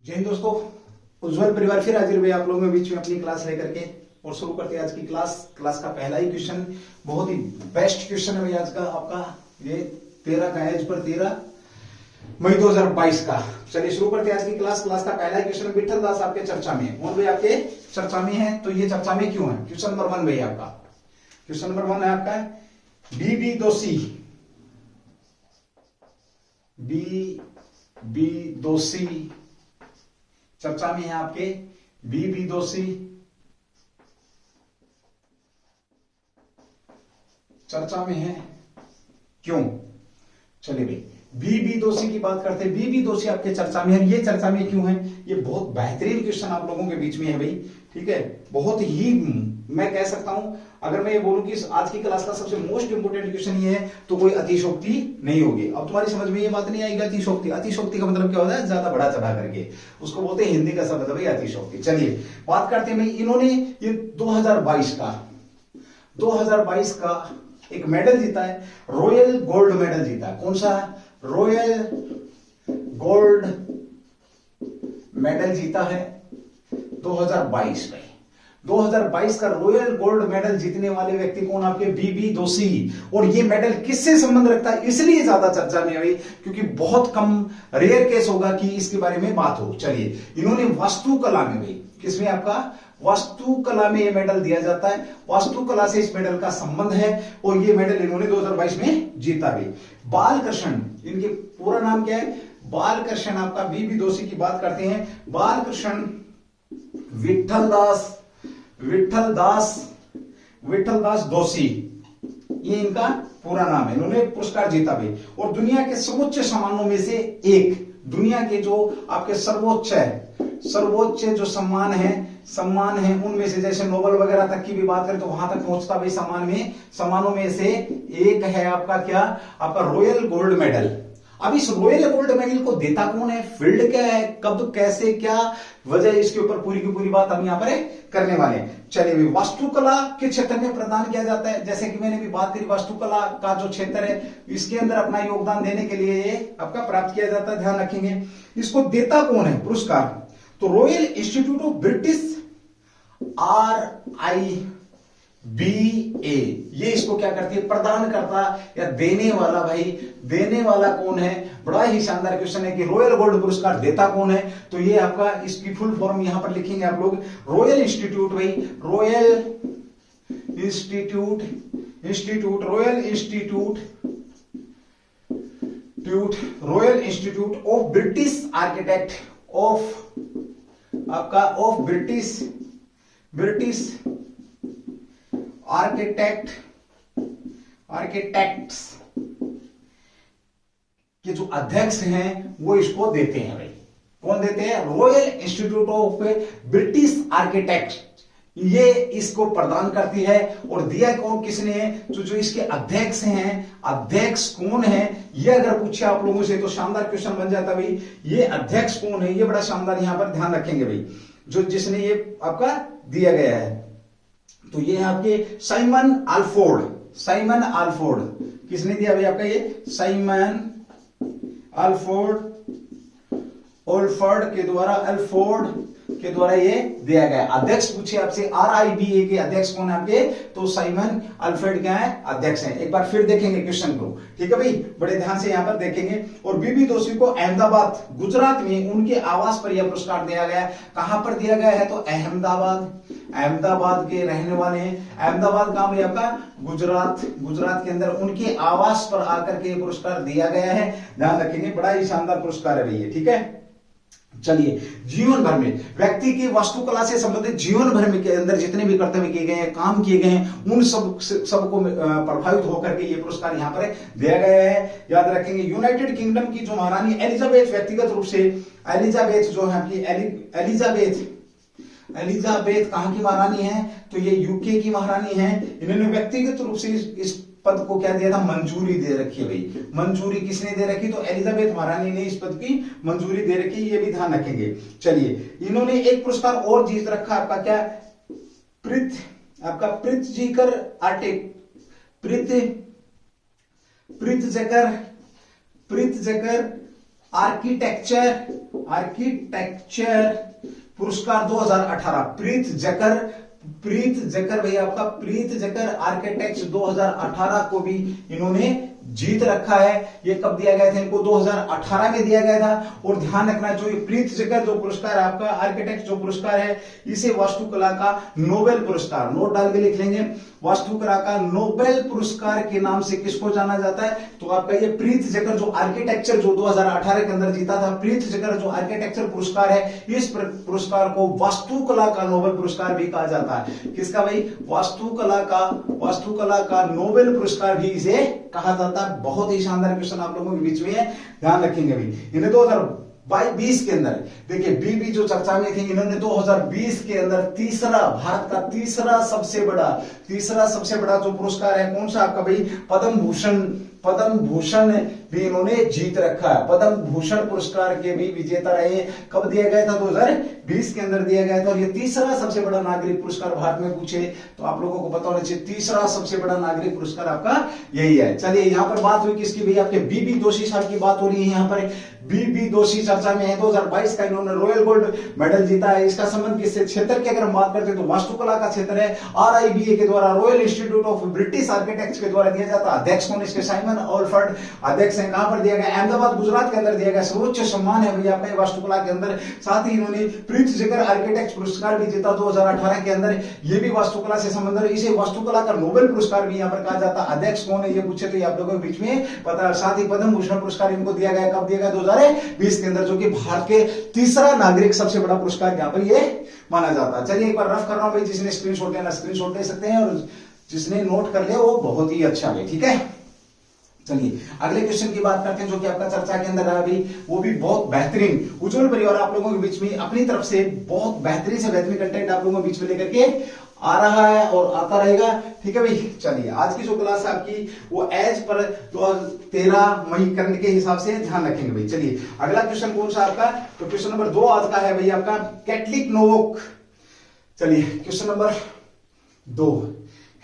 जय हिंद दोस्तों, उज्जवल परिवार फिर हाजिर हुए आप लोगों में बीच में अपनी क्लास लेकर के। और शुरू करते हैं आज की क्लास का पहला ही क्वेश्चन। बहुत ही बेस्ट क्वेश्चन है भाई आज का आपका, ये 13 का है, एज पर 13 मई 2022 का। चलिए शुरू करते हैं आज की क्लास का पहला ही क्वेश्चन। विठल दास आपके चर्चा में है, कौन भाई आपके चर्चा में है, तो ये चर्चा में क्यों है? क्वेश्चन नंबर 1 भाई आपका, क्वेश्चन नंबर 1 है आपका बी दोषी चर्चा में है आपके। बी दोषी चर्चा में है, क्यों? चलिए भाई बी दोषी की बात करते हैं। बी दोषी आपके चर्चा में है, ये चर्चा में क्यों है? ये बहुत बेहतरीन क्वेश्चन आप लोगों के बीच में है भाई, ठीक है। बहुत ही मैं कह सकता हूं, अगर मैं ये बोलूं कि आज की क्लास का सबसे मोस्ट इंपोर्टेंट क्वेश्चन ये है तो कोई अतिशोक्ति नहीं होगी। अब तुम्हारी समझ में ये बात नहीं आएगी अतिशोक्ति। अतिशोक्ति का मतलब क्या होता है? ज्यादा बड़ा चढ़ा करके, उसको बोलते हैं, हिंदी का शब्द है भाई अतिशोक्ति। चलिए बात करते हैं भाई, इन्होंने ये 2022 का एक मेडल जीता है, रॉयल गोल्ड मेडल जीता है। कौन सा? रॉयल गोल्ड मेडल जीता है 2022 में। 2022 का रॉयल गोल्ड मेडल जीतने वाले व्यक्ति कौन? आपके बी दोषी। और ये मेडल किससे संबंध रखता है? इसलिए ज्यादा चर्चा में है क्योंकि बहुत कम रेयर केस होगा कि इसके बारे में बात हो। चलिए इन्होंने वास्तुकला में भाई, किसमें? आपका वास्तुकला में ये मेडल दिया जाता है। वास्तुकला से इस मेडल का संबंध है और ये मेडल इन्होंने 2022 में जीता भी। बालकृष्ण, इनके पूरा नाम क्या है? बालकृष्ण। आपका बी दोषी की बात करते हैं, बालकृष्ण विठल दास दोषी, ये इनका पूरा नाम है। इन्होंने पुरस्कार जीता भी और दुनिया के सर्वोच्च सम्मानों में से एक, दुनिया के जो आपके सर्वोच्च जो सम्मान है उनमें से, जैसे नोबेल वगैरह तक की भी बात करें तो वहां तक पहुंचता भाई सम्मानों में से एक है आपका क्या? आपका रॉयल गोल्ड मेडल। अब इस रॉयल गोल्ड मेडल को देता कौन है? फील्ड क्या है, कब, कैसे, क्या वजह, इसके ऊपर पूरी की पूरी बात हम यहां पर करने वाले हैं। चलिए वास्तुकला के क्षेत्र में प्रदान किया जाता है, जैसे कि मैंने भी बात करी, वास्तुकला का जो क्षेत्र है इसके अंदर अपना योगदान देने के लिए ये आपका प्राप्त किया जाता है, ध्यान रखेंगे। इसको देता कौन है पुरस्कार? तो royal institute of British RIBA, ये इसको क्या करती है? प्रदान करता या देने वाला। भाई देने वाला कौन है? बड़ा ही शानदार क्वेश्चन है कि रॉयल गोल्ड पुरस्कार देता कौन है? तो ये आपका इसकी फुल फॉर्म यहां पर लिखेंगे आप लोग, रॉयल इंस्टीट्यूट भाई, royal institute of British architect of British architects के जो अध्यक्ष हैं वो इसको देते हैं भाई। कौन देते हैं? Royal institute of British architect, ये इसको प्रदान करती है। और दिया कौन, किसने है? जो इसके अध्यक्ष हैं, अध्यक्ष कौन है? ये अगर पूछे आप लोगों से तो शानदार क्वेश्चन बन जाता भाई, ये अध्यक्ष कौन है? ये बड़ा शानदार यहां पर ध्यान रखेंगे भाई, जो जिसने ये आपका दिया गया है। तो ये है आपके साइमन आल्फोर्ड। किसने दिया भाई आपका? ये साइमन अल्फोर्ड के द्वारा ये दिया गया। अध्यक्ष पूछे आपसे, RIBA के अध्यक्ष कौन है आपके? तो साइमन अल्फ्रेड क्या है? अध्यक्ष हैं। एक बार फिर देखेंगे क्वेश्चन को, ठीक है भाई, बड़े ध्यान से यहां पर देखेंगे। और बी दोषी को अहमदाबाद, गुजरात में उनके आवास पर यह पुरस्कार दिया गया। कहां पर दिया गया है? तो अहमदाबाद के रहने वाले हैं। अहमदाबाद गांव है आपका, गुजरात के अंदर उनके आवास पर आकर के पुरस्कार दिया गया है, ध्यान रखेंगे। बड़ा ही शानदार पुरस्कार है भैया, ठीक है। चलिए जीवन भर में व्यक्ति की वास्तुकला से संबंधित जीवन भर में के अंदर जितने भी कर्तव्य किए गए हैं, काम किए गए हैं, उन सबको प्रभावित होकर के ये पुरस्कार यहां पर दिया गया है, याद रखेंगे। यूनाइटेड किंगडम की जो महारानी एलिजाबेथ, व्यक्तिगत रूप से एलिजाबेथ जो है आपकी एलिजाबेथ कहां की महारानी है? तो ये यूके की महारानी है। इन्होंने व्यक्तिगत रूप से इस पद को क्या दिया था? मंजूरी दे रखी है भाई। मंजूरी किसने दे रखी? तो एलिजाबेथ महारानी ने इस पद की मंजूरी दे रखी, ये भी ध्यान रखेंगे। चलिए इन्होंने एक पुरस्कार और जीत रखा, आपका क्या? प्रित्जकर आर्किटेक्चर पुरस्कार 2018 प्रीत जकर भैया, आपका प्रीत जकर आर्किटेक्ट 2018 को भी इन्होंने जीत रखा है। ये कब दिया गया था इनको? 2018 में दिया गया था। और ध्यान रखना जो ये प्रीत जकर जो पुरस्कार है आपका आर्किटेक्ट जो पुरस्कार है, इसे वास्तुकला का नोबेल पुरस्कार, नोट डाल के लिख लेंगे, वास्तुकला का नोबेल पुरस्कार के नाम से किसको जाना जाता है? तो आपका ये प्रीत जकर जो आर्किटेक्चर जो 2018 के अंदर जीता था, प्रीत जकर जो आर्किटेक्चर पुरस्कार है, इस पुरस्कार को वास्तुकला का नोबेल पुरस्कार भी कहा जाता है। किसका भाई? वास्तुकला का नोबेल पुरस्कार भी इसे कहा जाता है। बहुत ही शानदार क्वेश्चन आप लोगों के बीच में है, ध्यान रखेंगे भाई। इन्हें 2020 के अंदर देखिए बीबी जो चर्चा में थी, इन्होंने 2020 के अंदर भारत का तीसरा सबसे बड़ा जो पुरस्कार है, कौन सा आपका भाई? पद्म भूषण भी इन्होंने जीत रखा है। पद्म भूषण पुरस्कार के भी विजेता रहे। कब दिया गया था? 2020 के अंदर दिया गया था। और ये तीसरा सबसे बड़ा नागरिक पुरस्कार भारत में पूछे तो आप लोगों को पता होना चाहिए, तीसरा सबसे बड़ा नागरिक पुरस्कार आपका यही है। चलिए यहां पर बात हुई किसकी भैया? आपके बीबी दोषी साहब की बात हो रही है। यहाँ पर बीबी दोषी चर्चा में है। 2022 का इन्होंने रॉयल गोल्ड मेडल जीता है। इसका संबंध किससे? क्षेत्र की अगर हम बात करते हैं तो वास्तुकला का क्षेत्र है। RIBA के द्वारा, royal institute of British architects के द्वारा दिया जाता है। अध्यक्ष कौन इसके? साइमन ऑल्फर्ड अध्यक्ष हैं। कहां पर दिया गया? अहमदाबाद गुजरात के अंदर दिया गया। सर्वोच्च सम्मान है भैया अपने वास्तुकला के अंदर। साथ ही इन्होंने प्रीत जकर आर्किटेक्ट पुरस्कार भी जीता 2018 के अंदर। ये भी वास्तुकला से संबंध है। इसे वास्तुकला का नोबेल पुरस्कार भी यहाँ पर कहा जाता है। अध्यक्ष कौन है ये पूछे तो आप लोगों के बीच में पता। साथ ही पद्म भूषण पुरस्कार इनको दिया गया। कब दिया गया? 2020 के अंदर, जो कि भारत के तीसरा नागरिक सबसे बड़ा पुरस्कार यहाँ पर ये माना जाता है। चलिए एक बार रफ कर रहा हूं भाई, जिसने स्क्रीनशॉट लेना स्क्रीनशॉट ले सकते हैं, और जिसने नोट कर लिया वो बहुत ही अच्छा है। ठीक है, चलिए अगले क्वेश्चन की बात करते हैं, जो कि आपका चर्चा के अंदर रहा भी, वो भी बहुत बेहतरीन। उज्जवल परिवार आप लोगों के बीच में अपनी तरफ से बहुत बेहतरीन से बेहतरीन कंटेंट आप लोगों के बीच में लेकर के आ रहा है और आता रहेगा। ठीक है भाई, चलिए आज की जो क्लास है आपकी वो एज पर 13 मई करने के हिसाब से ध्यान रखेंगे भाई। चलिए अगला क्वेश्चन कौन सा आपका? तो क्वेश्चन नंबर 2 आज का है भाई आपका कैथलिक नोवोक। चलिए क्वेश्चन नंबर 2,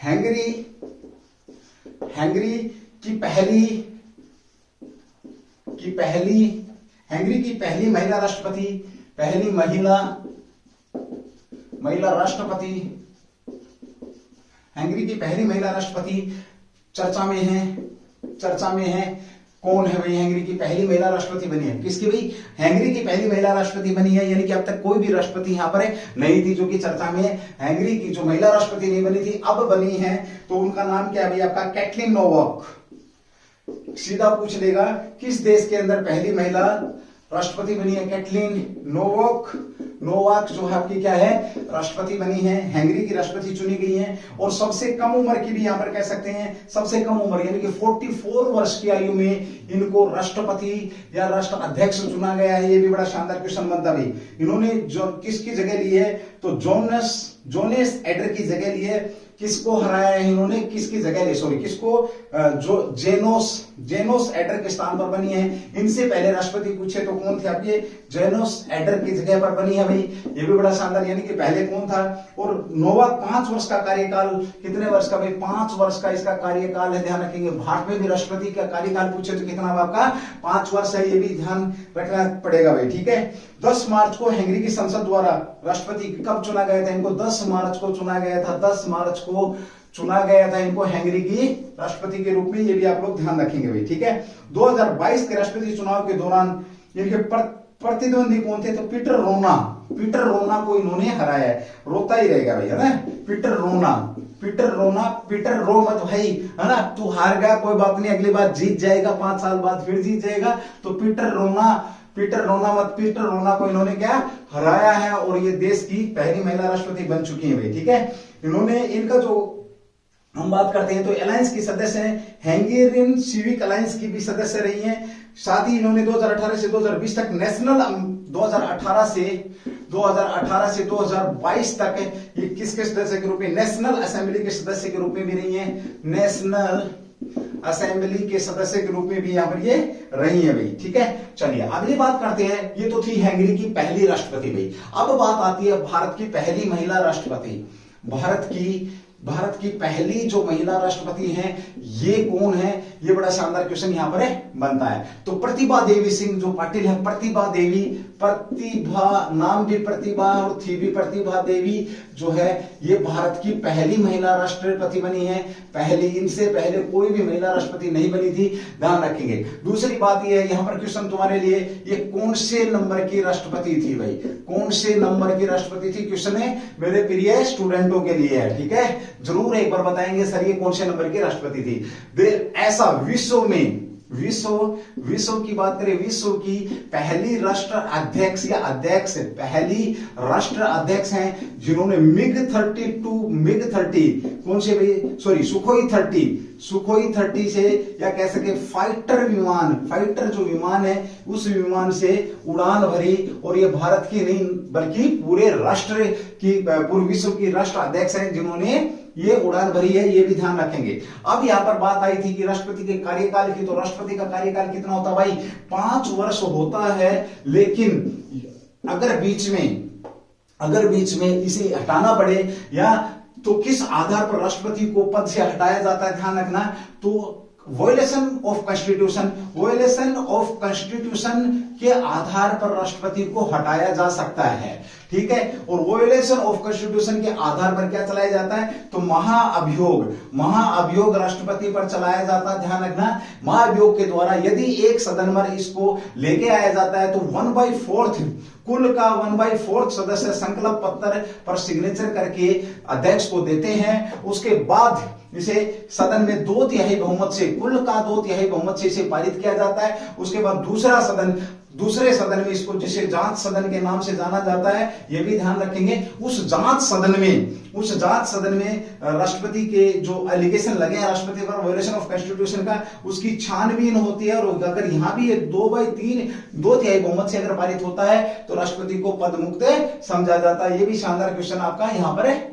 हैंगरी की पहली महिला राष्ट्रपति, हैंगरी की पहली महिला राष्ट्रपति चर्चा में है। कौन है भाई? हैंगरी की पहली महिला राष्ट्रपति बनी है। किसकी भाई? हैंगरी की पहली महिला राष्ट्रपति बनी है, यानी कि अब तक कोई भी राष्ट्रपति यहां पर नहीं थी जो कि चर्चा में है। हैंगरी की जो महिला राष्ट्रपति नहीं बनी थी, अब बनी है, तो उनका नाम क्या है भाई? आपका कैथलीन नोवाक। सीधा पूछ लेगा किस देश के अंदर पहली महिला राष्ट्रपति बनी है? कैथलीन नोवाक जो है आपकी क्या है? राष्ट्रपति बनी है, हैंगरी की राष्ट्रपति चुनी गई है। और सबसे कम उम्र की भी यहां पर कह सकते हैं, सबसे कम उम्र यानी कि 44 वर्ष की आयु में इनको राष्ट्रपति या राष्ट्र अध्यक्ष चुना गया है। ये भी बड़ा शानदार क्वेश्चन बनता भाई। इन्होंने जो किसकी जगह ली है? तो जोनेस एडर की जगह ली है। किसको हराया है इन्होंने? किसकी जगह ली? सॉरी, किसको? जो जेनोस एडर के स्थान पर बनी है। इनसे पहले राष्ट्रपति पूछे तो कौन थे आपके? जेनोस एडर की जगह पर बनी है भाई। ये भी बड़ा शानदार, यानी कि पहले कौन था? और नोवाक 5 वर्ष का कार्यकाल, कितने वर्ष का भाई? 5 वर्ष का इसका कार्यकाल है, ध्यान रखेंगे। भारत में भी राष्ट्रपति का कार्यकाल पूछे तो कितना आपका? 5 वर्ष है, ये भी ध्यान रखना पड़ेगा भाई। ठीक है, 10 मार्च को हैंगरी की संसद द्वारा राष्ट्रपति कब चुना गया था? इनको 10 मार्च को चुना गया था। 10 मार्च को चुना गया था इनको हैंगरी की राष्ट्रपति के रूप में। ये भी आप लोग ध्यान रखेंगे भाई। ठीक है, 2022 के राष्ट्रपति चुनाव के दौरान इनके प्रतिद्वंदी कौन थे? तो पीटर रोना को इन्होंने हराया है। रोता ही रहेगा भाई, है ना? पीटर रो मत भाई, है ना? तू हार गया कोई बात नहीं, अगली बार जीत जाएगा, 5 साल बाद फिर जीत जाएगा। तो पीटर रोना को इन्होंने क्या हराया है, और ये देश की पहली महिला राष्ट्रपति बन चुकी है भाई। ठीक है, इन्होंने इनका जो हम बात करते हैं तो अलायंस की सदस्य हैं, हैंगेरियन सिविक अलायंस की भी सदस्य रही हैं। साथ ही इन्होंने 2018 से 2020 तक 2018 से 2022 तक ये किसके सदस्य के रूप में? नेशनल असेंबली के सदस्य के रूप में भी रही हैं। नेशनल असेंबली के सदस्य के रूप में भी यहां पर ये रही है भाई। ठीक है, चलिए अगली बात करते हैं। ये तो थी हैंगरी की पहली राष्ट्रपति भाई। अब बात आती है भारत की पहली महिला राष्ट्रपति। भारत की भारत की पहली जो महिला राष्ट्रपति हैं ये कौन है? ये बड़ा शानदार क्वेश्चन यहां पर बनता है। तो प्रतिभा देवी सिंह जो पाटिल है, प्रतिभा देवी, प्रतिभा नाम भी प्रतिभा और थी भी प्रतिभा देवी जो है ये भारत की पहली महिला राष्ट्रपति बनी है। पहली, इनसे पहले कोई भी महिला राष्ट्रपति नहीं बनी थी, ध्यान रखेंगे। दूसरी बात ये है, यहां पर क्वेश्चन तुम्हारे लिए, ये कौन से नंबर की राष्ट्रपति थी भाई? कौन से नंबर की राष्ट्रपति थी? क्वेश्चन है मेरे प्रिय स्टूडेंटों के लिए है, ठीक है? जरूर एक बार बताएंगे सर ये कौन से नंबर की राष्ट्रपति थी। ऐसा विश्व में, विश्व की बात करें, विश्व की पहली राष्ट्र अध्यक्ष या अध्यक्ष, पहली राष्ट्र अध्यक्ष हैं जिन्होंने मिग 30 कौन से भाई, सॉरी सुखोई 30 से, या कह सके फाइटर जो विमान है उस विमान से उड़ान भरी, और ये भारत की नहीं बल्कि पूरे राष्ट्र की, पूरे विश्व की राष्ट्र अध्यक्ष हैं जिन्होंने ये उड़ान भरी है, ये भी ध्यान रखेंगे। अब यहां पर बात आई थी कि राष्ट्रपति के कार्यकाल की, तो राष्ट्रपति का कार्यकाल कितना होता है भाई? 5 वर्ष होता है, लेकिन अगर बीच में इसे हटाना पड़े या तो किस आधार पर राष्ट्रपति को पद से हटाया जाता है, ध्यान रखना। तो वॉयलेशन ऑफ कॉन्स्टिट्यूशन के आधार पर राष्ट्रपति को हटाया जा सकता है, ठीक है? और वॉयलेशन ऑफ कॉन्स्टिट्यूशन के आधार पर क्या चलाया जाता है? तो महाअभियोग राष्ट्रपति पर चलाया जाता है, ध्यान रखना। महाअभियोग के द्वारा यदि एक सदन पर इसको लेके आया जाता है तो 1/4 कुल का 1/4 सदस्य संकल्प पत्र पर सिग्नेचर करके अध्यक्ष को देते हैं। उसके बाद इसे सदन में 2/3 बहुमत से, कुल का 2/3 बहुमत से इसे पारित किया जाता है। उसके बाद दूसरे सदन में इसको, जिसे जांच सदन के नाम से जाना जाता है, यह भी ध्यान रखेंगे। उस जांच सदन में राष्ट्रपति के जो एलिगेशन लगे हैं राष्ट्रपति पर वायलेशन ऑफ कॉन्स्टिट्यूशन का, उसकी छानबीन होती है, और अगर यहां भी 2/3 बहुमत से अगर पारित होता है तो राष्ट्रपति को पद मुक्त समझा जाता है। यह भी शानदार क्वेश्चन आपका यहां पर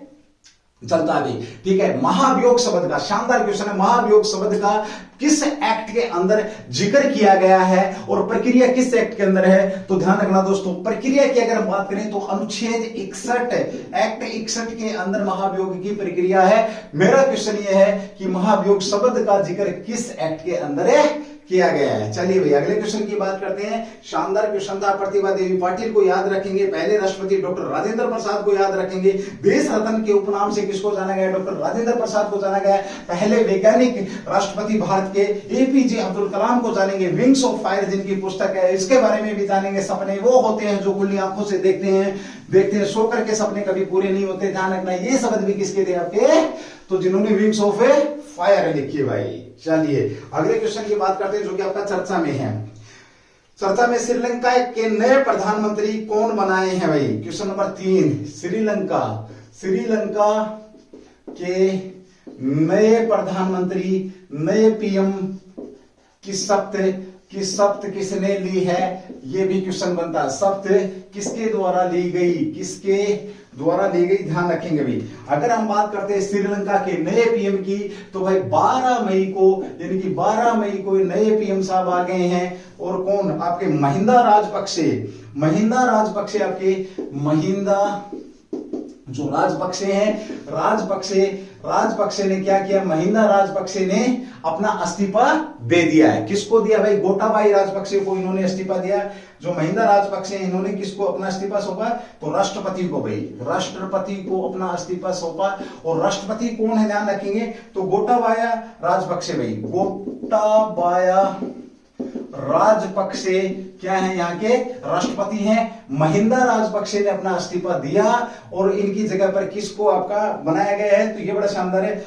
चलता है, ठीक है? महाभियोग शब्द का शानदार क्वेश्चन है, महाभियोग शब्द का किस एक्ट के अंदर जिक्र किया गया है और प्रक्रिया किस एक्ट के अंदर है? तो ध्यान रखना दोस्तों, प्रक्रिया की अगर हम बात करें तो अनुच्छेद 61 एक्ट 61 के अंदर महाभियोग की प्रक्रिया है। मेरा क्वेश्चन यह है कि महाभियोग शब्द का जिक्र किस एक्ट के अंदर है किया गया है? चलिए भाई अगले क्वेश्चन की बात करते हैं। शानदार क्वेश्चन था, प्रतिभा देवी पाटिल को याद रखेंगे, पहले राष्ट्रपति डॉक्टर राजेंद्र प्रसाद को याद रखेंगे, देश रत्न के उपनाम से किसको जाना गया? डॉक्टर राजेंद्र प्रसाद को जाना गया। पहले वैज्ञानिक राष्ट्रपति भारत के एपीजे अब्दुल कलाम को जानेंगे, विंग्स ऑफ फायर जिनकी पुस्तक है इसके बारे में भी जानेंगे। सपने वो होते हैं जो खुली आंखों से देखते हैं, सो करके सपने कभी पूरे नहीं होते, ध्यान रखना। ये शब्द भी किसके थे आपके? तो जिन्होंने विंग्स ऑफ फायर लिखी भाई। चलिए अगले क्वेश्चन की बात करते हैं जो कि आपका चर्चा में है। चर्चा में श्रीलंका के नए प्रधानमंत्री कौन बनाए हैं भाई? क्वेश्चन नंबर 3, श्रीलंका के नए प्रधानमंत्री, नए पीएम की शपथ किसने ली है? यह भी क्वेश्चन बनता है। शपथ किसके द्वारा ली गई? ध्यान रखेंगे भी। अगर हम बात करते हैं श्रीलंका के नए पीएम की, तो भाई 12 मई को, यानी कि 12 मई को नए पीएम साहब आ गए हैं। और कौन? आपके महिंदा राजपक्षे आपके जो राजपक्षे हैं, राजपक्षे ने क्या किया? महिंदा राजपक्षे ने अपना इस्तीफा दे दिया है। किसको दिया भाई? गोटाबाई राजपक्षे को इन्होंने इस्तीफा दिया। जो महिंदा राजपक्षे हैं इन्होंने किसको अपना इस्तीफा सौंपा? तो राष्ट्रपति को भाई, राष्ट्रपति को अपना इस्तीफा सौंपा। और राष्ट्रपति कौन है ध्यान रखेंगे? तो गोटाबाया राजपक्षे भाई, गोटाबाया राजपक्षे क्या है? यहाँ के राष्ट्रपति हैं। महिंदा राजपक्षे ने अपना इस्तीफा दिया और इनकी जगह पर किसको आपका बनाया गया है? तो ये बड़ा शानदार है,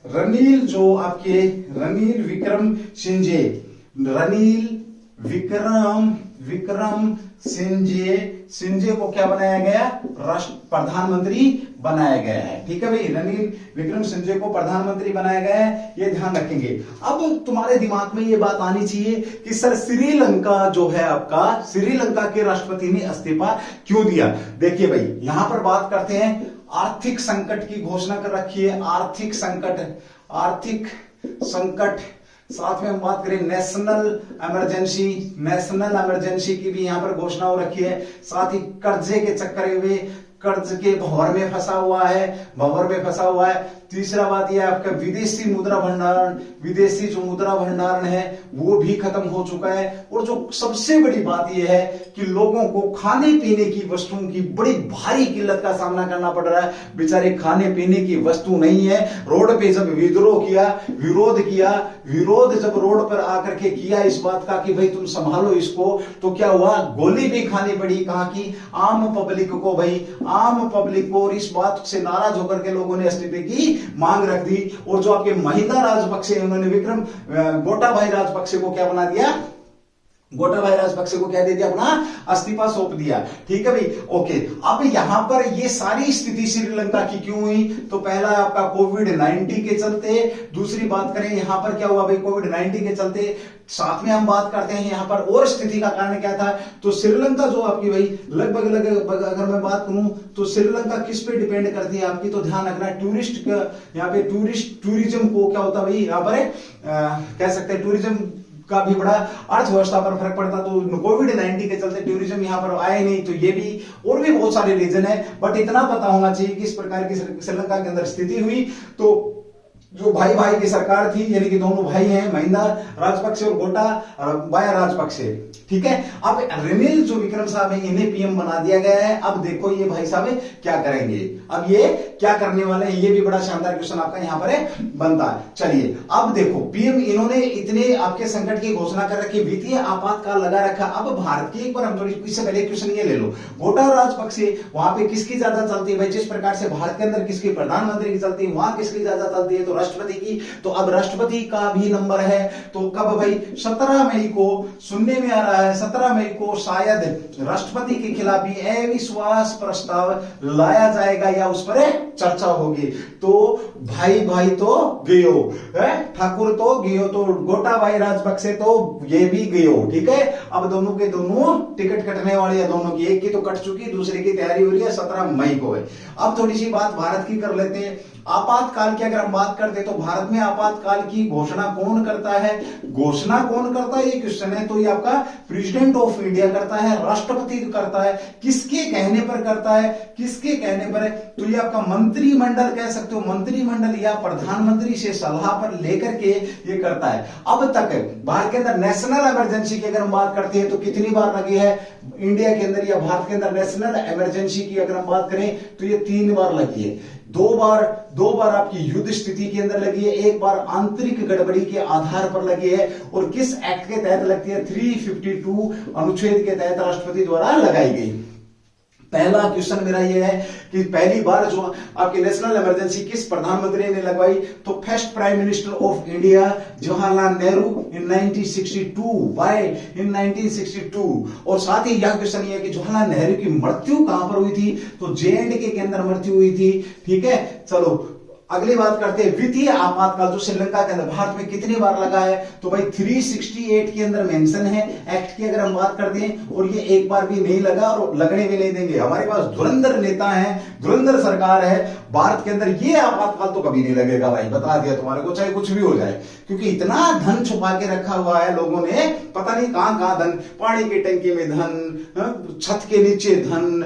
रनील जो आपके रनील विक्रम सिंजे को क्या बनाया गया? प्रधानमंत्री बनाया गया है, ठीक है भाई। रनील विक्रम सिंजे को प्रधानमंत्री बनाया गया है, ये ध्यान रखेंगे। अब तुम्हारे दिमाग में ये बात आनी चाहिए कि सर श्रीलंका जो है आपका, श्रीलंका के राष्ट्रपति ने इस्तीफा क्यों दिया? देखिए भाई यहां पर बात करते हैं, आर्थिक संकट की घोषणा कर रखी है। आर्थिक संकट, साथ में हम बात करें नेशनल इमरजेंसी की भी यहां पर घोषणा हो रखी है। साथ ही कर्जे के चक्कर में कर्ज के भंवर में फंसा हुआ है। तीसरा बात यह आपका विदेशी मुद्रा भंडारण, विदेशी जो मुद्रा भंडारण है वो भी खत्म हो चुका है। और जो सबसे बड़ी बात यह है कि लोगों को खाने पीने की वस्तुओं की बड़ी भारी किल्लत का सामना करना पड़ रहा है। बेचारे खाने पीने की वस्तु नहीं है। रोड पे जब विद्रोह किया, विरोध जब रोड पर आकर के किया इस बात का कि भाई तुम संभालो इसको, तो क्या हुआ, गोली भी खानी पड़ी। कहां की, आम पब्लिक को भाई, आम पब्लिक को। और इस बात से नाराज होकर के लोगों ने इस्तीफे की मांग रख दी। और जो आपके महिंदा राजपक्षे, उन्होंने गोटाबाई राजपक्षे को क्या बना दिया, गोटाबाई राजपक्षे को क्या दे दिया, अपना इस्तीफा सौंप दिया। ठीक है भाई, ओके। अब यहां पर ये सारी स्थिति श्रीलंका की क्यों हुई, तो पहला आपका कोविड-19 के चलते। दूसरी बात करें यहां पर क्या हुआ भाई, कोविड-19 के चलते। साथ में हम बात करते हैं यहां पर और स्थिति का कारण क्या था, तो श्रीलंका जो आपकी भाई लगभग अगर मैं बात करूं तो श्रीलंका किस पे डिपेंड करती है आपकी, तो ध्यान रखना टूरिस्ट का, यहाँ पे टूरिज्म को क्या होता है भाई, यहाँ पर कह सकते हैं टूरिज्म का भी बड़ा अर्थव्यवस्था पर फर्क पड़ता। तो कोविड-19 के चलते टूरिज्म यहां पर आए नहीं, तो ये भी और भी बहुत सारे रीजन है। बट इतना पता होना चाहिए कि इस प्रकार की श्रीलंका के अंदर स्थिति हुई। तो जो भाई की सरकार थी, यानी कि दोनों भाई हैं, महिंदा राजपक्षे और गोटाबाया राजपक्षे। ठीक है, अब रनिल जो विक्रम साहब है इन्हें पीएम बना दिया गया है। अब देखो ये भाई साहब क्या करेंगे, अब ये क्या करने वाले हैं, ये भी बड़ा शानदार क्वेश्चन आपका यहाँ पर बनता है। चलिए अब देखो, पीएम इन्होंने इतने आपके संकट की घोषणा कर रखी, वित्तीय आपातकाल लगा रखा। अब भारत की एक बार हम थोड़ी इससे पहले क्वेश्चन ये ले लो, गोटा राजपक्षे वहां पे किसकी ज्यादा चलती है भाई, जिस प्रकार से भारत के अंदर किसकी, प्रधानमंत्री की चलती है, वहां किसकी ज्यादा चलती है, तो राष्ट्रपति की। तो अब राष्ट्रपति का भी नंबर है, तो कब भाई, 17 मई को सुनने में आ रहा है, 17 मई को शायद राष्ट्रपति के खिलाफ ही अविश्वास प्रस्ताव लाया जाएगा या उस पर चर्चा होगी। तो भाई तो गयो, ठाकुर तो गयो, तो गोटाबाई राजपक्षे तो ये भी गयो। ठीक है, अब दोनों के दोनों टिकट कटने वाले हैं, दोनों की, एक की तो कट चुकी, दूसरे की तैयारी हो रही है, 17 मई को है। अब थोड़ी सी बात भारत की कर लेते हैं। आपातकाल की अगर हम बात करते तो भारत में आपातकाल की घोषणा कौन करता है, ये क्वेश्चन है। तो ये आपका प्रेसिडेंट ऑफ इंडिया करता है, राष्ट्रपति करता है, किसके कहने पर करता है, किसके कहने पर है, तो ये आपका मंत्रिमंडल कह सकते हो, मंत्रिमंडल या प्रधानमंत्री से सलाह पर लेकर के ये करता है। अब तक भारत के अंदर नेशनल इमरजेंसी की अगर हम बात करते हैं तो कितनी बार लगी है इंडिया के अंदर या भारत के अंदर नेशनल इमरजेंसी की अगर हम बात करें तो ये 3 बार लगी है। दो बार आपकी युद्ध स्थिति के अंदर लगी है, एक बार आंतरिक गड़बड़ी के आधार पर लगी है। और किस एक्ट के तहत लगती है, 352 अनुच्छेद के तहत राष्ट्रपति द्वारा लगाई गई। पहला क्वेश्चन मेरा यह है कि पहली बार जो आपकी नेशनल इमरजेंसी किस प्रधानमंत्री ने लगवाई, तो first prime minister of India Jawaharlal Nehru in 1962। Why in 1962? और साथ ही यह क्वेश्चन ये है कि जवाहरलाल नेहरू की मृत्यु कहां पर हुई थी, तो जे&के के अंदर मृत्यु हुई थी। ठीक है, चलो अगली बात करते हैं, वित्तीय आपातकाल जो श्रीलंका के अंदर भारत में कितनी बार लगा है, तो भाई 368 के अंदर मेंशन है एक्ट की अगर हम बात करते हैं। और ये एक बार भी नहीं लगा और लगने भी नहीं देंगे। हमारे पास धुरंधर नेता है, धुरंधर सरकार है भारत के अंदर, ये आपातकाल तो कभी नहीं लगेगा भाई, बता दिया तुम्हारे को, चाहे कुछ भी हो जाए। क्योंकि इतना धन छुपा के रखा हुआ है लोगों ने, पता नहीं कहां धन, पानी की टंकी में धन, छत के नीचे धन,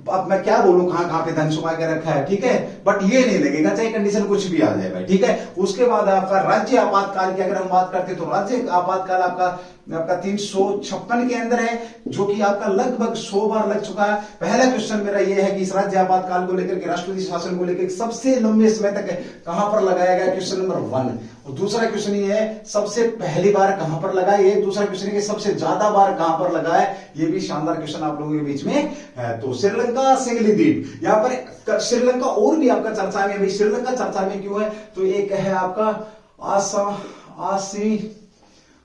अब मैं क्या बोलूं कहां पे धन छुपा के रखा है। ठीक है, बट ये नहीं लगेगा चाहे कंडीशन कुछ भी आ जाए भाई। ठीक है, उसके बाद आपका राज्य आपातकाल की अगर हम बात करते हैं तो राज्य आपातकाल आपका 356 के अंदर है, जो कि आपका लगभग 100 बार लग चुका है। पहला क्वेश्चन मेरा यह है कि इस राज्य आपातकाल को लेकर के, राष्ट्रपति शासन को लेकर सबसे लंबे समय तक कहां पर लगाया गया, क्वेश्चन नंबर 1। और दूसरा क्वेश्चन ये है सबसे पहली बार कहां पर लगा है, दूसरा क्वेश्चन है सबसे ज्यादा बार कहां पर लगा है, ये भी शानदार क्वेश्चन आप लोगों के बीच में है। तो श्रीलंका सिंगली द्वीप, यहाँ पर श्रीलंका और भी आपका चर्चा में, श्रीलंका चर्चा में क्यों है, तो एक है आपका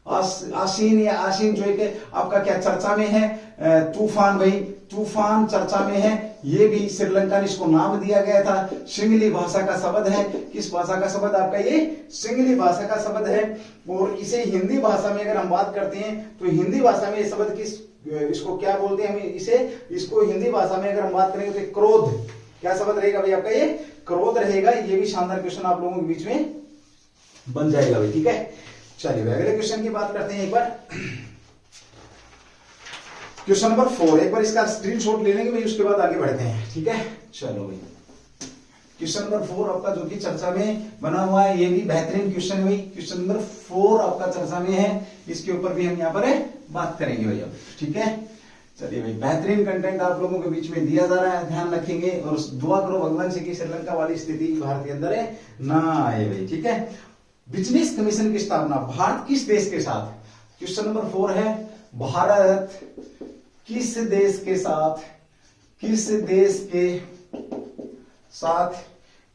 आसीन जो एक आपका क्या चर्चा में है, तूफान भाई, तूफान चर्चा में है। ये भी श्रीलंका ने इसको नाम दिया गया था, सिंगली भाषा का शब्द है। किस भाषा का शब्द आपका, ये सिंगली भाषा का शब्द है। और इसे हिंदी भाषा में अगर हम बात करते हैं तो हिंदी भाषा में ये शब्द किस, इसको क्या बोलते हैं हम इसको हिंदी भाषा में अगर हम बात करेंगे तो क्रोध, क्या शब्द रहेगा भाई आपका, ये क्रोध रहेगा। ये भी शानदार क्वेश्चन आप लोगों के बीच में बन जाएगा भाई। ठीक है, चलिए अगले क्वेश्चन की बात करते हैं एक बार। क्वेश्चन नंबर 4, एक बार इसका स्क्रीनशॉट ले लेंगे भाई, उसके बाद आगे बढ़ते हैं। ठीक है, चलो भाई क्वेश्चन नंबर 4 आपका जो कि चर्चा में बना हुआ है, ये भी बेहतरीन क्वेश्चन है भाई। क्वेश्चन नंबर 4 आपका चर्चा में है, इसके ऊपर भी हम यहाँ पर बात करेंगे भाई अब। ठीक है, चलिए भाई, बेहतरीन कंटेंट आप लोगों के बीच में दिया जा रहा है, ध्यान रखेंगे और दुआ करो भगवान से कि श्रीलंका वाली स्थिति भारत के अंदर ना आए भाई। ठीक है, बिजनेस कमीशन की स्थापना भारत किस देश के साथ, क्वेश्चन नंबर 4 है, भारत किस देश के साथ, किस देश के साथ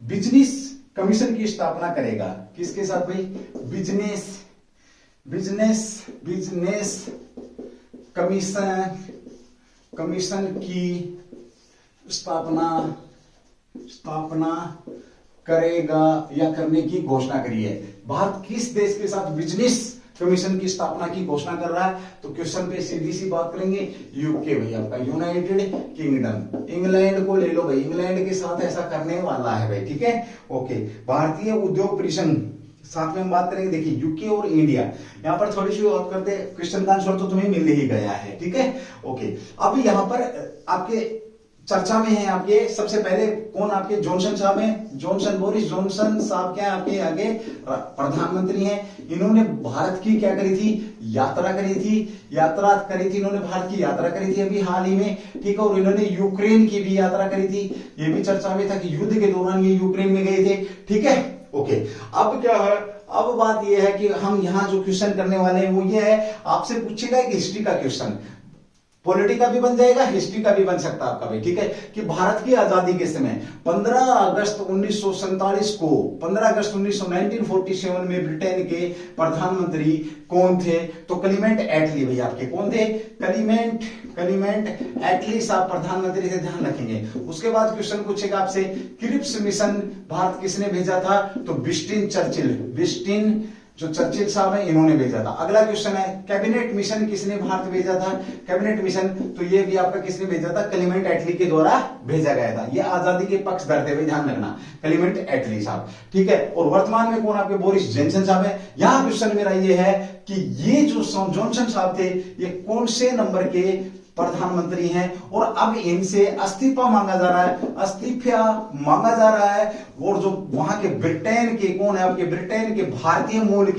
बिजनेस कमीशन की स्थापना करेगा, किसके साथ भाई, business business business commission commission की स्थापना करेगा या करने की घोषणा करी है। भारत किस देश के साथ बिजनेस कमीशन की स्थापना की घोषणा कर रहा है, तो क्वेश्चन पे सीधी सी बात करेंगे, यूके भाई, आपका यूनाइटेड किंगडम, इंग्लैंड को ले लो भाई, इंग्लैंड के साथ ऐसा करने वाला है भाई। ठीक है, ओके, भारतीय उद्योग परिसंघ साथ में हम बात करेंगे। देखिए यूके और इंडिया, यहां पर थोड़ी सी बात करते हैं, क्वेश्चन का आंसर तो तुम्हें मिल ही गया है। ठीक है, ओके, अब यहां पर आपके चर्चा में है आपके सबसे पहले कौन, आपके जॉनसन साहब हैं, जॉनसन, बोरिस जॉनसन साहब क्या आपके आगे प्रधानमंत्री हैं। इन्होंने भारत की क्या करी थी, यात्रा करी थी इन्होंने भारत की यात्रा करी थी अभी हाल ही में। ठीक है, और इन्होंने यूक्रेन की भी यात्रा करी थी, ये भी चर्चा में था कि युद्ध के दौरान ये यूक्रेन में गए थे। ठीक है, ओके, अब क्या है, अब बात यह है कि हम यहां जो क्वेश्चन करने वाले हैं वो ये है, आपसे पूछेगा एक हिस्ट्री का क्वेश्चन, पॉलिटी का भी बन जाएगा, हिस्ट्री का भी बन सकता है आपका भाई। ठीक है, कि भारत की आजादी के समय 15 अगस्त 1947 को 15 अगस्त 1947 में ब्रिटेन के प्रधानमंत्री कौन थे, तो क्लीमेंट एटली भाई आपके कौन थे, क्लीमेंट एटली साहब प्रधानमंत्री थे, ध्यान रखेंगे। उसके बाद क्वेश्चन पूछेगा आपसे, क्रिप्स मिशन भारत किसने भेजा था, तो विस्टिन जो चर्चिल साहब है इन्होंने भेजा था। अगला क्वेश्चन है, कैबिनेट मिशन किसने भारत भेजा था, कैबिनेट मिशन, तो ये भी आपका किसने भेजा था, क्लीमेंट एटली के द्वारा भेजा गया था। ये आजादी के पक्षधर थे भाई, ध्यान रखना, क्लीमेंट एटली साहब। ठीक है, और वर्तमान में कौन आपके, बोरिस जॉनसन साहब है। यहां क्वेश्चन मेरा ये है कि ये जो जॉनसन साहब थे ये कौन से नंबर के प्रधानमंत्री हैं, और अब इनसे इस्तीफा मांगा जा रहा है। और जो वहां के ब्रिटेन के कौन है आपके, ब्रिटेन के भारतीय मूल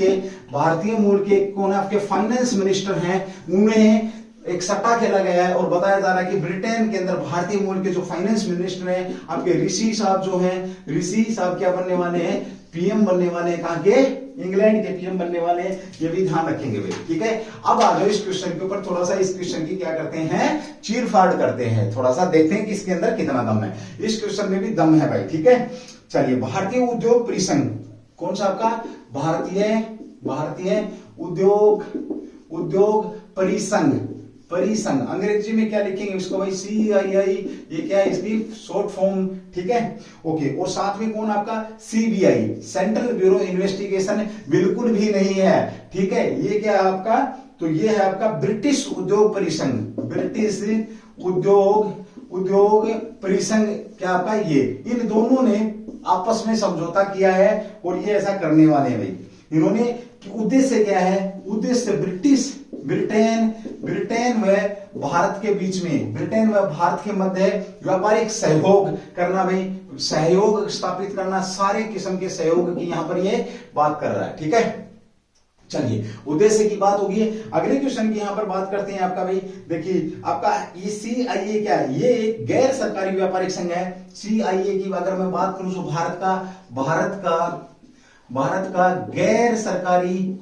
के कौन है आपके फाइनेंस मिनिस्टर हैं, उन्हें एक सट्टा खेला गया है और बताया जा रहा है कि ब्रिटेन के अंदर भारतीय मूल के जो फाइनेंस मिनिस्टर हैं आपके ऋषि साहब क्या बनने वाले हैं, पीएम बनने वाले हैं, कहां के, इंग्लैंड के पीएम बनने वाले हैं, ये भी ध्यान रखेंगे भाई। ठीक है, अब आ जाओ इस क्वेश्चन के ऊपर, थोड़ा सा इस क्वेश्चन की क्या करते हैं, चीरफाड़ करते हैं, थोड़ा सा देखते हैं कि इसके अंदर कितना दम है। इस क्वेश्चन में भी दम है भाई। ठीक है, चलिए, भारतीय उद्योग परिसंघ कौन सा आपका, भारतीय उद्योग परिसंघ, अंग्रेजी में क्या लिखेंगे इसको भाई, CII, ये क्या है इसकी शॉर्ट फॉर्म। ठीक है, ओके, और साथ में कौन आपका, CBI, सेंट्रल ब्यूरो इन्वेस्टिगेशन, बिल्कुल भी नहीं है। ठीक है, ये क्या है आपका, तो ये है आपका ब्रिटिश उद्योग परिसंघ क्या आपका, ये इन दोनों ने आपस में समझौता किया है और ये ऐसा करने वाले हैं भाई। इन्होंने उद्देश्य क्या है, उद्देश्य ब्रिटेन व भारत के बीच में, ब्रिटेन व भारत के मध्य व्यापारिक सहयोग करना भाई, सहयोग स्थापित करना, सारे किस्म के सहयोग की यहां पर ये बात कर रहा है। ठीक है, चलिए, उद्देश्य की बात होगी। अगले क्वेश्चन की यहां पर बात करते हैं आपका भाई, देखिए आपका CII क्या है, ये एक गैर सरकारी व्यापारिक संघ है। CII की अगर मैं बात करूं तो भारत का गैर सरकारी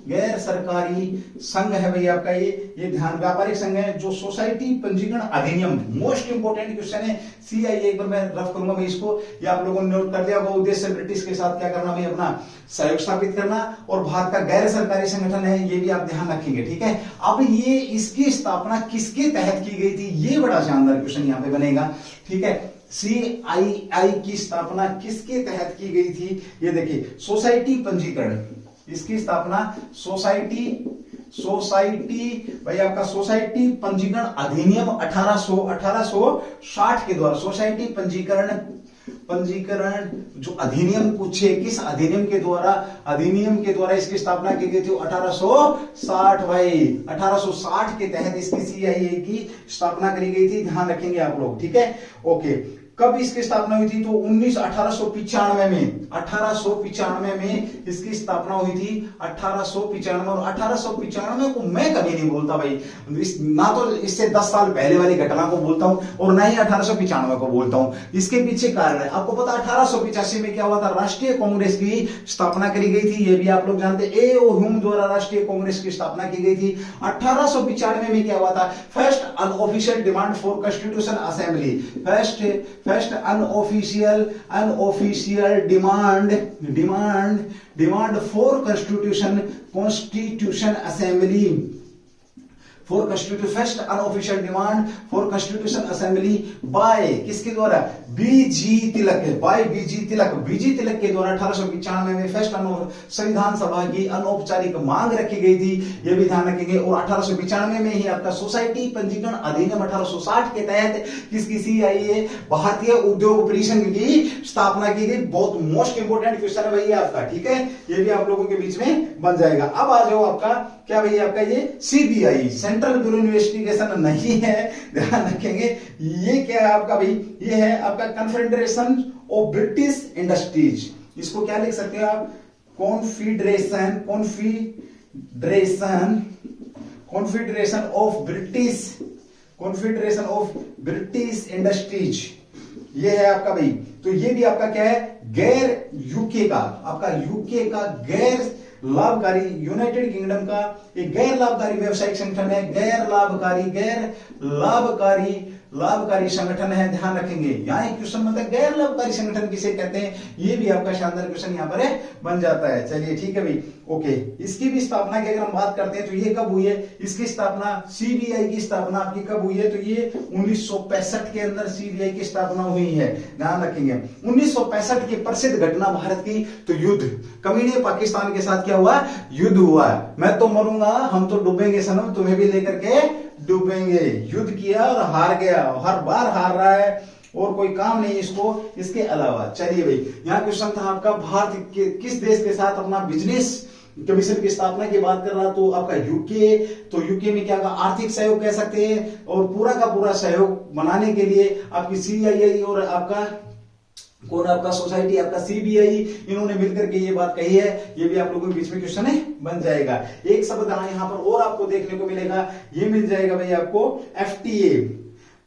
संघ है भाई आपका, ये ध्यान, व्यापारिक संघ है जो सोसाइटी पंजीकरण अधिनियम, मोस्ट इंपोर्टेंट क्वेश्चन है। CII एक बार मैं रफ करूंगा भाई इसको, ये आप लोगों ने नोट कर लिया होगा। उद्देश्य ब्रिटिश के साथ क्या करना भाई, अपना सहयोग स्थापित करना, और भारत का गैर सरकारी संगठन है, ये भी आप ध्यान रखेंगे। ठीक है, अब ये इसकी स्थापना किसके तहत की गई थी, ये बड़ा शानदार क्वेश्चन यहाँ पे बनेगा। ठीक है, CII की स्थापना किसके तहत की गई थी, ये देखिए, सोसाइटी पंजीकरण, इसकी स्थापना सोसाइटी भाई आपका सोसाइटी पंजीकरण अधिनियम 1860 के द्वारा, सोसाइटी पंजीकरण पंजीकरण जो अधिनियम कुछ है, किस अधिनियम के द्वारा इसकी स्थापना की गई थी? 1860 भाई, 1860 के तहत इसकी सीआईए की स्थापना करी गई थी, ध्यान रखेंगे आप लोग, ठीक है। ओके, कब इसकी स्थापना हुई थी? तो 1895 में, 1895 में इसकी स्थापना हुई थी, 1895। और 1895 को मैं कभी नहीं बोलता भाई, ना तो इससे 10 साल पहले वाली घटना को बोलता हूं और ना ही 1895 को बोलता हूं। इसके पीछे कारण है, आपको पता 1885 में क्या हुआ था? राष्ट्रीय कांग्रेस की स्थापना करी गई थी, ये भी आप लोग जानते। ए.ओ. ह्यूम द्वारा राष्ट्रीय कांग्रेस की स्थापना की गई थी। 1895 में क्या हुआ था? First unofficial demand for constitution assembly, first unofficial demand for constitution assembly, first unofficial demand for constitution assembly bye किसके द्वारा? बीजी तिलक, बीजी तिलक के द्वारा 1895 में फर्स्ट संविधान सभा की अनौपचारिक मांग रखी गई थी, ये भी ध्यान रखेंगे। और 1895 में ही आपका सोसाइटी पंजीकरण अधिनियम 1860 के तहत किसकी सीआईए, भारतीय उद्योग परिसंघ की स्थापना की गई। बहुत मोस्ट इंपोर्टेंट क्वेश्चन है भैया आपका, ठीक है, ये भी आप लोगों के बीच में बन जाएगा। अब आ जाओ आपका क्या भैया, आपका ये सीबीआई, सेंट्रल ब्यूरो इन्वेस्टिगेशन नहीं है, ध्यान रखेंगे। ये क्या है आपका भाई? ये है आपका कन्फेडरेशन ऑफ ब्रिटिश इंडस्ट्रीज, इसको क्या लिख सकते हैं आप? कॉन्फेडरेशन ऑफ ब्रिटिश इंडस्ट्रीज, ये है आपका भाई। तो ये भी आपका क्या है? गैर यूके का गैर लाभकारी, यूनाइटेड किंगडम का एक गैर लाभकारी व्यवसायिक संगठन है, गैर लाभकारी संगठन है, ध्यान रखेंगे। यहां एक क्वेश्चन बनता है गैर लाभकारी संगठन किसे कहते हैं, ये भी आपका शानदार क्वेश्चन यहां पर बन जाता है। चलिए ठीक है भाई, ओके। इसकी भी स्थापना की अगर हम बात करते हैं तो ये कब हुई है? इसकी स्थापना, सीबीआई की स्थापना आपकी कब हुई है? तो ये 1965 के अंदर सीबीआई की स्थापना हुई है, ध्यान रखेंगे। 1965 की प्रसिद्ध घटना भारत की, तो युद्ध, कमीने पाकिस्तान के साथ क्या हुआ? युद्ध हुआ। मैं तो मरूंगा, हम तो डूबेंगे सनम, तुम्हें भी लेकर के डूबेंगे। युद्ध किया और हार गया, हर बार हार रहा है और कोई काम नहीं इसको इसके अलावा। चलिए भाई, यहां क्वेश्चन था आपका, भारत के किस देश के साथ अपना बिजनेस कमीशन की स्थापना की बात कर रहा, तो आपका यूके। तो यूके में क्या आर्थिक सहयोग कह सकते हैं, और पूरा का पूरा सहयोग बनाने के लिए आपकी सीआईआई और आपका कौन, आपका सोसाइटी, आपका सीबीआई, इन्होंने मिलकर के ये बात कही है। ये भी आप लोगों के बीच में क्वेश्चन है बन जाएगा। एक शब्द यहां पर और आपको देखने को मिलेगा, ये मिल जाएगा भाई आपको एफटीए,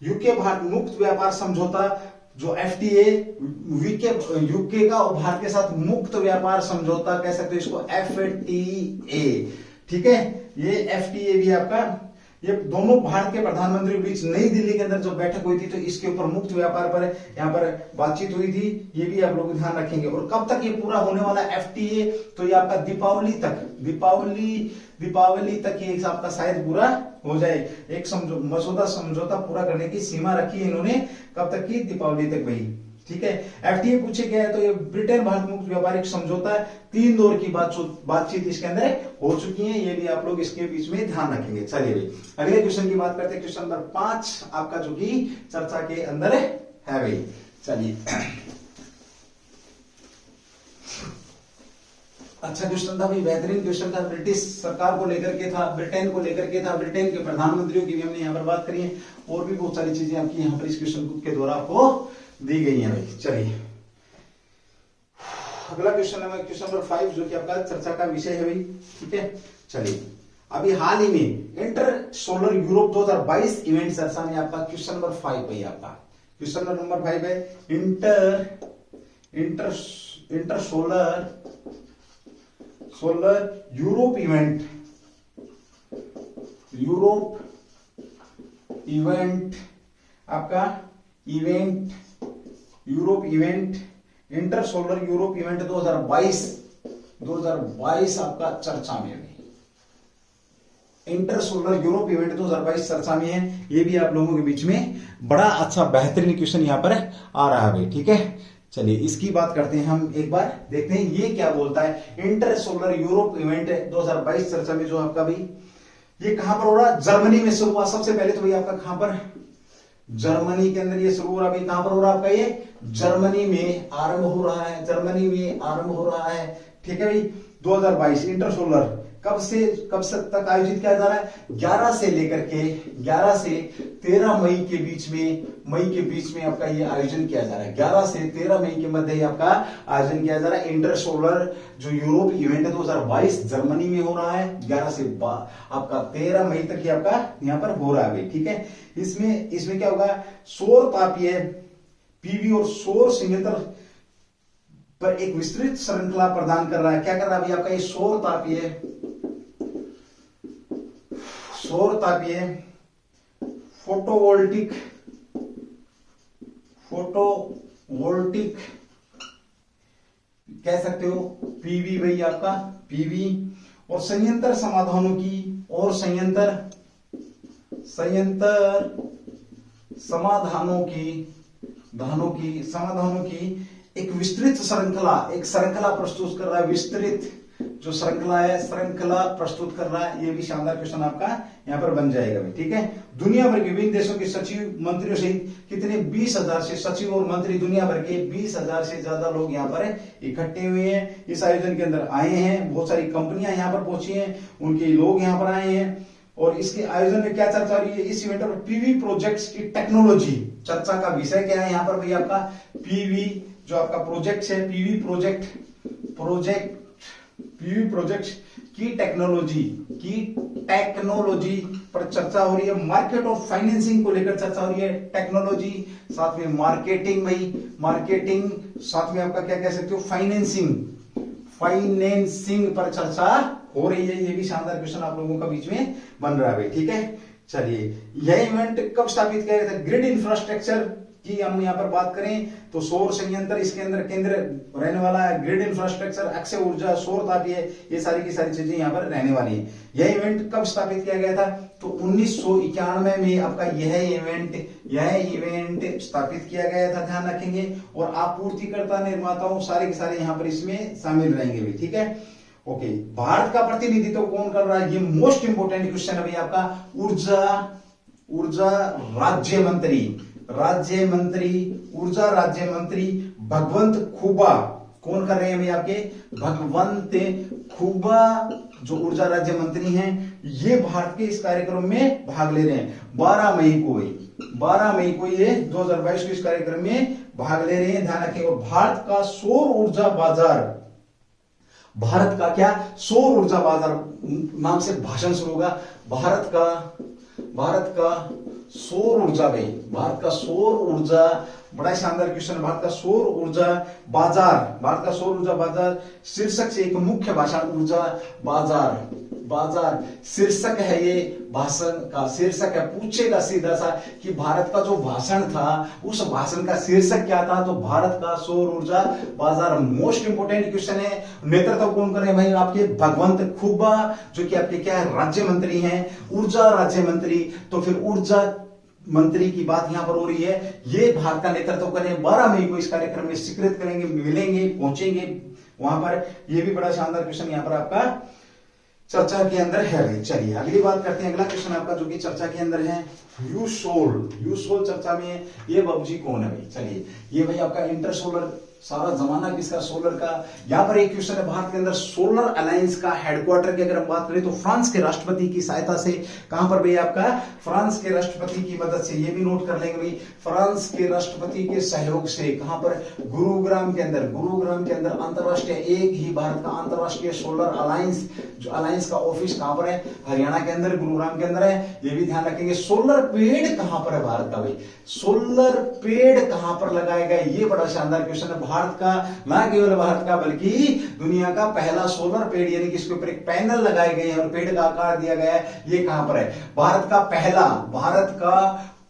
यूके भारत मुक्त व्यापार समझौता। जो एफटीए यूके का और भारत के साथ मुक्त व्यापार समझौता कह सकते हो इसको, एफटीए, ठीक है। ये एफटीए भी आपका, ये दोनों भारत के प्रधानमंत्री के बीच नई दिल्ली के अंदर जो बैठक हुई थी, तो इसके ऊपर मुक्त व्यापार पर यहाँ पर बातचीत हुई थी, ये भी आप लोग ध्यान रखेंगे। और कब तक ये पूरा होने वाला एफटीए? तो ये आपका दीपावली तक ये आपका शायद पूरा हो जाए। एक मसौदा समझौता पूरा करने की सीमा रखी है इन्होंने, कब तक की? दीपावली तक भाई, ठीक है। एफटीए पूछे गया है तो ये ब्रिटेन भारत मुक्त व्यापारिक समझौता, 3 दौर की बातचीत इसके अंदर हो चुकी है, ये भी आप लोग इसके बीच में ध्यान रखेंगे। चलिए भाई, अगले क्वेश्चन की बात करते हैं, क्वेश्चन नंबर 5 आपका जो कि चर्चा के अंदर है भाई। चलिए, अच्छा क्वेश्चन था भाई, बेहतरीन क्वेश्चन था, ब्रिटिश सरकार को लेकर के था, ब्रिटेन को लेकर के था, ब्रिटेन के प्रधानमंत्रियों की भी हमने यहाँ पर बात करी है, और भी बहुत सारी चीजें आपकी यहाँ पर इस क्वेश्चन के द्वारा आपको दी गई है भाई। चलिए, अगला क्वेश्चन है क्वेश्चन नंबर 5, जो कि आपका चर्चा का विषय है भाई, ठीक है। चलिए, अभी हाल ही में इंटर सोलर यूरोप 2022 इवेंट चर्चा में आपका क्वेश्चन नंबर 5 भाई, आपका क्वेश्चन नंबर 5 है इंटर सोलर यूरोप इवेंट आपका Europe event, inter solar Europe event 2022 आपका चर्चा में है। इंटर सोलर यूरोप इवेंट 2022 चर्चा में है, ये भी आप लोगों के बीच में बड़ा अच्छा बेहतरीन क्वेश्चन यहां पर आ रहा है भाई, ठीक है। चलिए, इसकी बात करते हैं हम, एक बार देखते हैं ये क्या बोलता है। इंटर सोलर यूरोप इवेंट 2022 चर्चा में जो आपका भाई, ये कहां पर हो रहा है? जर्मनी में शुरू हुआ। सबसे पहले तो भाई आपका कहां पर? जर्मनी के अंदर ये शुरू हो रहा है। कहां पर हो रहा है आपका ये? जर्मनी में आरंभ हो रहा है, जर्मनी में आरंभ हो रहा है। ठीक है भाई। 2022 इंटर सोलर कब से कब तक आयोजित किया जा रहा है? 11 से लेकर के 11 से 13 मई के बीच में आपका ये आयोजन किया जा रहा है। 11 से 13 मई के मध्य आपका आयोजन किया जा रहा है। इंटर सोलर जो यूरोप इवेंट है 2022 जर्मनी में हो रहा है। 11 से आपका 13 मई तक ये आपका यहाँ पर हो रहा है भाई। ठीक है। इसमें क्या होगा? सौर तापीय पीवी और सौर संयंत्र पर एक विस्तृत श्रृंखला प्रदान कर रहा है। क्या कर रहा है भाई आपका ये? सौर तापीय फोटोवोल्टिक कह सकते हो, पीवी भाई आपका पीवी और संयंत्र समाधानों की समाधानों की एक विस्तृत श्रृंखला प्रस्तुत कर रहा है। विस्तृत जो श्रृंखला प्रस्तुत कर रहा है। ये भी शानदार क्वेश्चन आपका यहाँ पर बन जाएगा भाई। ठीक है। दुनिया भर के विभिन्न देशों के सचिव मंत्रियों सहित कितने 20,000 से सचिव और मंत्री दुनिया भर के 20,000 से ज्यादा लोग यहाँ पर इकट्ठे हुए हैं, इस आयोजन के अंदर आए हैं। बहुत सारी कंपनियां यहाँ पर पहुंची हैं, उनके लोग यहाँ पर आए हैं। और इसके आयोजन में क्या चर्चा हो रही है? इस इवेंट पर पीवी प्रोजेक्ट्स की टेक्नोलॉजी, चर्चा का विषय क्या है यहाँ पर भाई आपका? पीवी जो आपका प्रोजेक्ट है, पीवी प्रोजेक्ट की टेक्नोलॉजी पर चर्चा हो रही है। मार्केट और फाइनेंसिंग को लेकर चर्चा हो रही है। टेक्नोलॉजी साथ में मार्केटिंग साथ में आपका क्या कह सकते हो? फाइनेंसिंग पर चर्चा हो रही है। ये भी शानदार क्वेश्चन आप लोगों का बीच में बन रहा है भाई। ठीक है। चलिए, यह इवेंट कब स्थापित किया गया था? ग्रिड इंफ्रास्ट्रक्चर की हम यहाँ पर बात करें तो सौर संयंत्र इसके अंदर केंद्र रहने वाला है। ग्रिड इंफ्रास्ट्रक्चर, अक्षय ऊर्जा, सौर तापीय, ये सारी की सारी चीजें यहाँ पर रहने वाली है। यह इवेंट कब स्थापित किया गया था? तो 1991 में आपका यह इवेंट स्थापित किया गया था। ध्यान रखेंगे। और आपूर्तिकर्ता निर्माताओं सारे के सारे यहाँ पर इसमें शामिल रहेंगे भी। ठीक है। ओके। भारत का प्रतिनिधित्व कौन कर रहा है? ये मोस्ट इंपोर्टेंट क्वेश्चन है भाई आपका। ऊर्जा ऊर्जा राज्य मंत्री भगवंत खुबा कौन कर रहे हैं भाई आपके? भगवंत खुबा जो ऊर्जा राज्य मंत्री हैं, ये भारत के इस कार्यक्रम में भाग ले रहे हैं। 12 मई को ये 2022 के इस कार्यक्रम में भाग ले रहे हैं। ध्यान रखें। और भारत का सौर ऊर्जा बाजार नाम से भाषण शुरू होगा। भारत का सौर ऊर्जा भाई, भारत का सौर ऊर्जा, बड़ा शानदार क्वेश्चन। भारत का सौर ऊर्जा बाजार शीर्षक से एक मुख्य भाषण। ऊर्जा बाजार शीर्षक है ये भाषण का। शीर्षक है, पूछेगा सीधा सा कि भारत का जो भाषण था उस भाषण का शीर्षक क्या था? तो भारत का सौर ऊर्जा बाजार। मोस्ट इंपोर्टेंट क्वेश्चन है। नेतृत्व कौन कर रहे हैं भाई आपके? भगवंत खुबा जो कि आपके क्या है? राज्य मंत्री हैं, ऊर्जा राज्य मंत्री। तो फिर ऊर्जा मंत्री की बात यहां पर हो रही है। ये भारत का नेतृत्व करें। 12 मई को इस कार्यक्रम में स्वीकृत करेंगे, मिलेंगे, पहुंचेंगे वहां पर। ये भी बड़ा शानदार क्वेश्चन यहां पर आपका चर्चा के अंदर है। चलिए अगली बात करते हैं। अगला क्वेश्चन आपका जो कि चर्चा के अंदर है, यूसोल चर्चा में ये बाबूजी कौन है भाई? चलिए, ये भाई आपका इंटर सोलर, सारा जमाना किसका? सोलर का। यहां पर एक क्वेश्चन है, भारत के अंदर सोलर अलायंस का हेडक्वार्टर की अगर हम बात करें तो फ्रांस के राष्ट्रपति की सहायता से। कहां पर भाई आपका? फ्रांस के राष्ट्रपति की मदद से। ये भी नोट कर लेंगे भाई, फ्रांस के राष्ट्रपति के सहयोग से। कहां पर? गुरुग्राम के अंदर अंतरराष्ट्रीय, एक ही भारत का अंतरराष्ट्रीय सोलर अलायंस का ऑफिस कहां पर है? हरियाणा के अंदर, गुरुग्राम के अंदर है। ये भी ध्यान रखेंगे। सोलर पेड़ कहां पर है भारत का भाई? सोलर पेड़ कहां पर लगाए गए? ये बड़ा शानदार क्वेश्चन है। भारत का, ना केवल भारत का बल्कि दुनिया का पहला सोलर पेड़, यानी कि इसके ऊपर एक पैनल लगाए गए हैं और पेड़ का आकार दिया गया है, ये कहां पर है? भारत का